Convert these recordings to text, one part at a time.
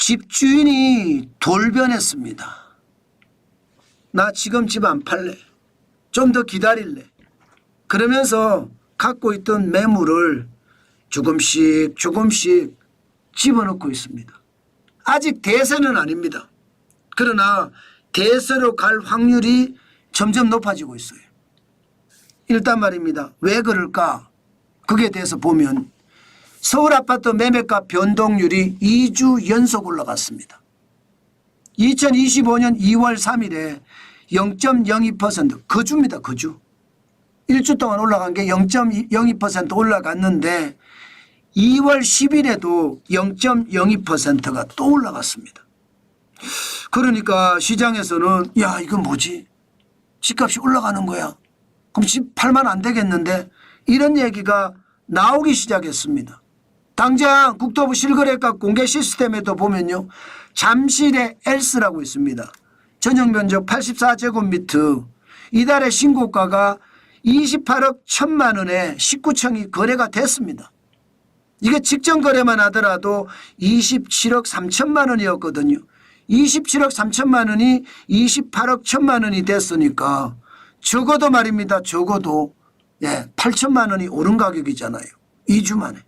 집주인이 돌변했습니다. 나 지금 집 안 팔래. 좀 더 기다릴래. 그러면서 갖고 있던 매물을 조금씩 집어넣고 있습니다. 아직 대세는 아닙니다. 그러나 대세로 갈 확률이 점점 높아지고 있어요. 일단 말입니다. 왜 그럴까? 그에 대해서 보면 서울 아파트 매매가 변동률이 2주 연속 올라갔습니다. 2025년 2월 3일에 0.02% 거주입니다. 거주. 1주 동안 올라간 게 0.02% 올라갔는데 2월 10일에도 0.02%가 또 올라갔습니다. 그러니까 시장에서는 야 이건 뭐지? 집값이 올라가는 거야. 그럼 집 팔면 안 되겠는데 이런 얘기가 나오기 시작했습니다. 당장 국토부 실거래가 공개 시스템에도 보면요. 잠실에 엘스라고 있습니다. 전용 면적 84제곱미터 이달의 신고가가 28억 1천만 원에 19층이 거래가 됐습니다. 이게 직전 거래만 하더라도 27억 3천만 원이었거든요. 27억 3천만 원이 28억 1천만 원이 됐으니까 적어도 말입니다. 적어도 8천만 원이 오른 가격이잖아요. 2주 만에.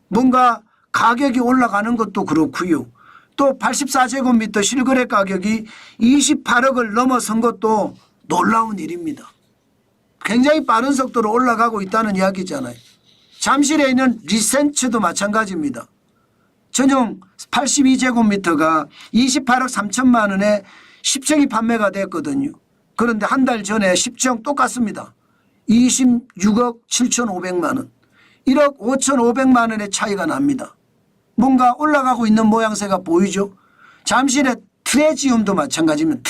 뭔가 가격이 올라가는 것도 그렇고요. 또 84제곱미터 실거래 가격이 28억을 넘어선 것도 놀라운 일입니다. 굉장히 빠른 속도로 올라가고 있다는 이야기잖아요. 잠실에 있는 리센츠도 마찬가지입니다. 전용 82제곱미터가 28억 3천만 원에 10층이 판매가 됐거든요. 그런데 한 달 전에 10층 똑같습니다. 26억 7,500만 원. 1억 5,500만 원의 차이가 납니다. 뭔가 올라가고 있는 모양새가 보이죠. 잠실의 트레지움도 마찬가지입니다.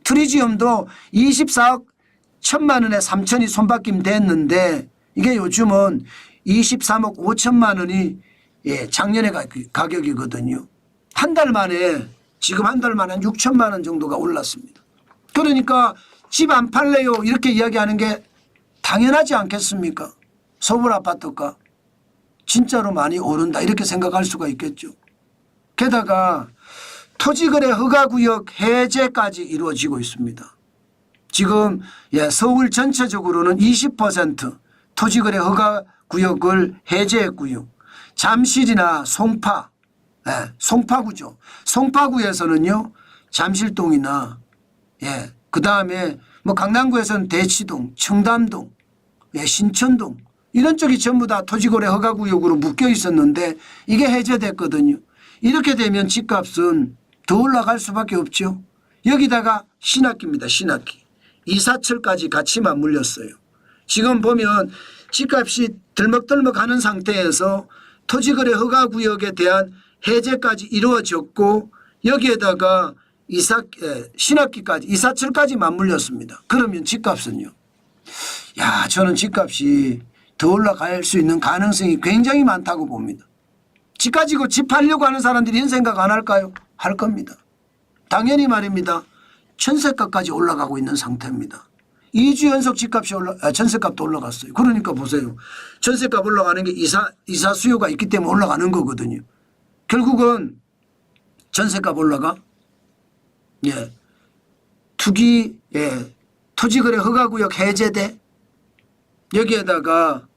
트리지움도 24억 1천만 원에 3천이 손바뀜 됐는데 이게 요즘은 23억 5천만 원이 작년의 가격이거든요. 한 달 만에 지금 한 달 만에 6천만 원 정도가 올랐습니다. 그러니까 집 안 팔래요 이렇게 이야기하는 게 당연하지 않겠습니까? 서울 아파트가 진짜로 많이 오른다 이렇게 생각할 수가 있겠죠. 게다가 토지거래 허가구역 해제까지 이루어지고 있습니다. 지금 서울 전체적으로는 20% 토지거래 허가구역을 해제했고요. 잠실이나 송파구죠. 송파구에서는요. 잠실동이나 그다음에 뭐 강남구에서는 대치동, 청담동, 신천동 이런 쪽이 전부 다 토지거래 허가구역으로 묶여 있었는데 이게 해제됐거든요. 이렇게 되면 집값은 더 올라갈 수밖에 없죠. 여기다가 신학기입니다. 신학기. 이사철까지 같이 맞물렸어요. 지금 보면 집값이 들먹들먹하는 상태에서 토지거래 허가구역에 대한 해제까지 이루어졌고 여기에다가 신학기까지 이사철까지 맞물렸습니다. 그러면 집값은요. 저는 집값이 더 올라갈 수 있는 가능성이 굉장히 많다고 봅니다. 집 가지고 집 팔려고 하는 사람들이 이런 생각 안 할까요? 할 겁니다. 당연히 말입니다. 전세가까지 올라가고 있는 상태입니다. 2주 연속 전세값도 올라갔어요. 그러니까 보세요. 전세값 올라가는 게 이사 수요가 있기 때문에 올라가는 거거든요. 결국은 전세값 올라가 토지거래 허가구역 해제돼 여기에다가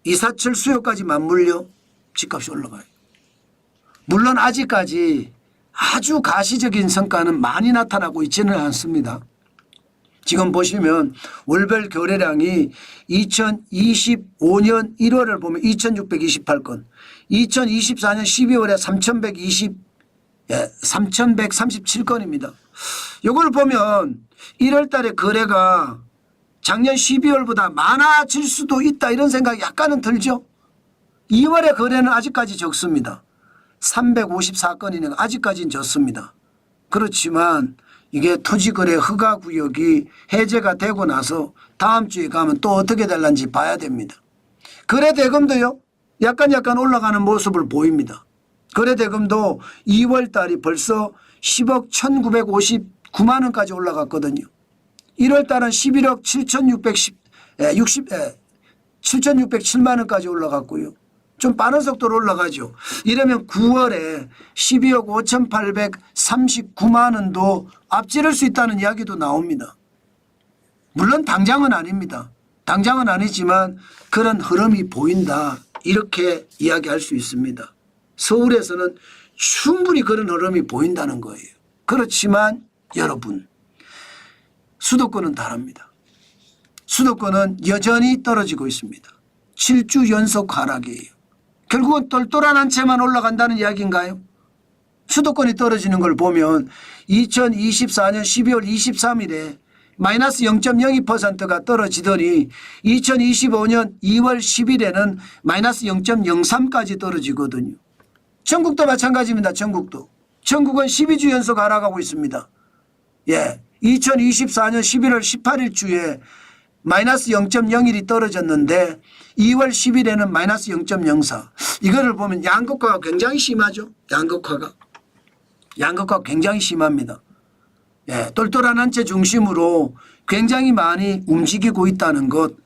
이사철 수요까지 맞물려 집값이 올라가요. 물론 아직까지 아주 가시적인 성과는 많이 나타나고 있지는 않습니다. 지금 보시면 월별 거래량이 2025년 1월을 보면 2628건, 2024년 12월에 3137건입니다. 이걸 보면 1월 달에 거래가 작년 12월보다 많아질 수도 있다 이런 생각이 약간은 들죠. 2월에 거래는 아직까지 적습니다. 354건이니까 아직까지는 적습니다. 그렇지만 이게 토지거래 허가구역이 해제가 되고 나서 다음 주에 가면 또 어떻게 될는지 봐야 됩니다. 거래대금도요. 약간 올라가는 모습을 보입니다. 거래대금도 2월 달이 벌써 10억 1959만 원까지 올라갔거든요. 1월 달은 11억 7607만 원까지 올라갔고요. 좀 빠른 속도로 올라가죠. 이러면 9월에 12억 5,839만 원도 앞지를 수 있다는 이야기도 나옵니다. 물론 당장은 아닙니다. 당장은 아니지만 그런 흐름이 보인다. 이렇게 이야기할 수 있습니다. 서울에서는 충분히 그런 흐름이 보인다는 거예요. 그렇지만 여러분, 수도권은 다릅니다. 수도권은 여전히 떨어지고 있습니다. 7주 연속 하락이에요. 결국은 똘똘한 한 채만 올라간다는 이야기인가요? 수도권이 떨어지는 걸 보면 2024년 12월 23일에 마이너스 0.02%가 떨어지더니 2025년 2월 10일에는 마이너스 0.03까지 떨어지거든요. 전국도 마찬가지입니다. 전국은 12주 연속 하락하고 있습니다. 예, 2024년 11월 18일 주에 마이너스 0.01이 떨어졌는데 2월 10일에는 마이너스 0.04. 이거를 보면 양극화가 굉장히 심하죠. 양극화가 굉장히 심합니다. 예, 똘똘한 한 채 중심으로 굉장히 많이 움직이고 있다는 것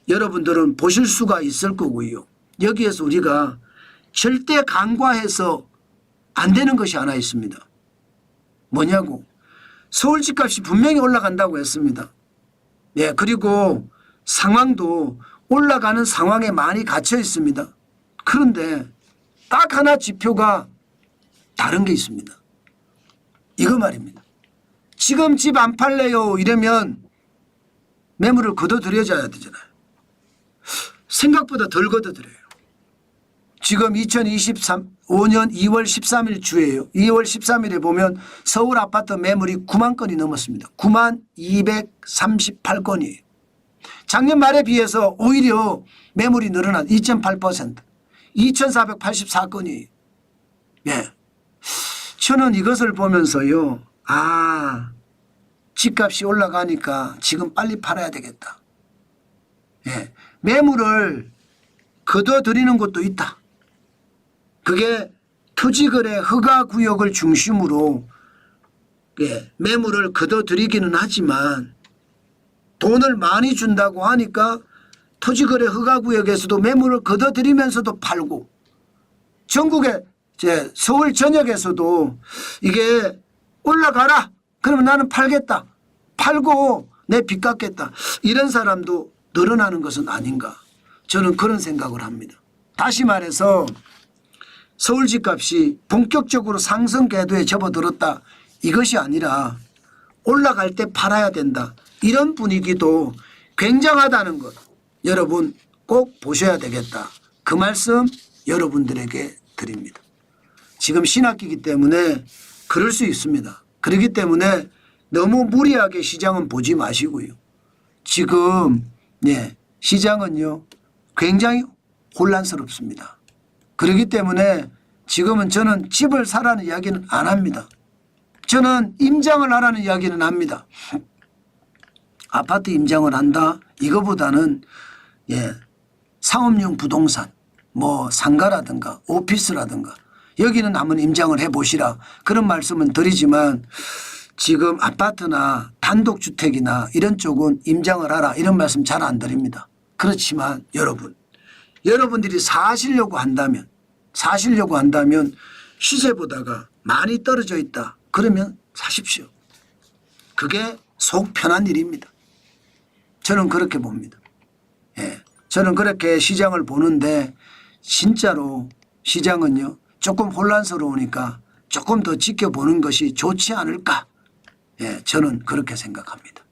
여러분들은 보실 수가 있을 거고요. 여기에서 우리가 절대 간과해서 안 되는 것이 하나 있습니다. 뭐냐고. 서울 집값이 분명히 올라간다고 했습니다. 예, 그리고 상황도 올라가는 상황에 많이 갇혀 있습니다. 그런데 딱 하나 지표가 다른 게 있습니다. 이거 말입니다. 지금 집 안 팔래요 이러면 매물을 걷어들여줘야 되잖아요. 생각보다 덜 걷어들여요. 지금 2023년 2월 13일 주예요. 2월 13일에 보면 서울 아파트 매물이 9만 건이 넘었습니다. 9만 238건이에요. 작년 말에 비해서 오히려 매물이 늘어난 2.8%, 2,484건이에요. 예. 저는 이것을 보면서요. 집값이 올라가니까 지금 빨리 팔아야 되겠다. 예. 매물을 걷어들이는 것도 있다. 그게 토지거래 허가구역을 중심으로 예, 매물을 걷어들이기는 하지만 돈을 많이 준다고 하니까 토지거래 허가구역에서도 매물을 걷어들이면서도 팔고 전국에 서울 전역에서도 이게 올라가라. 그러면 나는 팔겠다. 팔고 내 빚 갚겠다. 이런 사람도 늘어나는 것은 아닌가. 저는 그런 생각을 합니다. 다시 말해서 서울 집값이 본격적으로 상승 궤도에 접어들었다. 이것이 아니라 올라갈 때 팔아야 된다. 이런 분위기도 굉장하다는 것 여러분 꼭 보셔야 되겠다. 그 말씀 여러분들에게 드립니다. 지금 신학기이기 때문에 그럴 수 있습니다. 그렇기 때문에 너무 무리하게 시장은 보지 마시고요. 지금 시장은요 굉장히 혼란스럽습니다. 그렇기 때문에 지금은 저는 집을 사라는 이야기는 안 합니다. 저는 임장을 하라는 이야기는 합니다. 아파트 임장을 한다 이거보다는 상업용 부동산 뭐 상가라든가 오피스라든가 여기는 한번 임장을 해보시라 그런 말씀은 드리지만 지금 아파트나 단독주택이나 이런 쪽은 임장을 하라 이런 말씀 잘 안 드립니다. 그렇지만 여러분들이 사시려고 한다면 시세보다가 많이 떨어져 있다. 그러면 사십시오. 그게 속 편한 일입니다. 저는 그렇게 봅니다. 저는 그렇게 시장을 보는데 진짜로 시장은요 조금 혼란스러우니까 조금 더 지켜보는 것이 좋지 않을까. 저는 그렇게 생각합니다.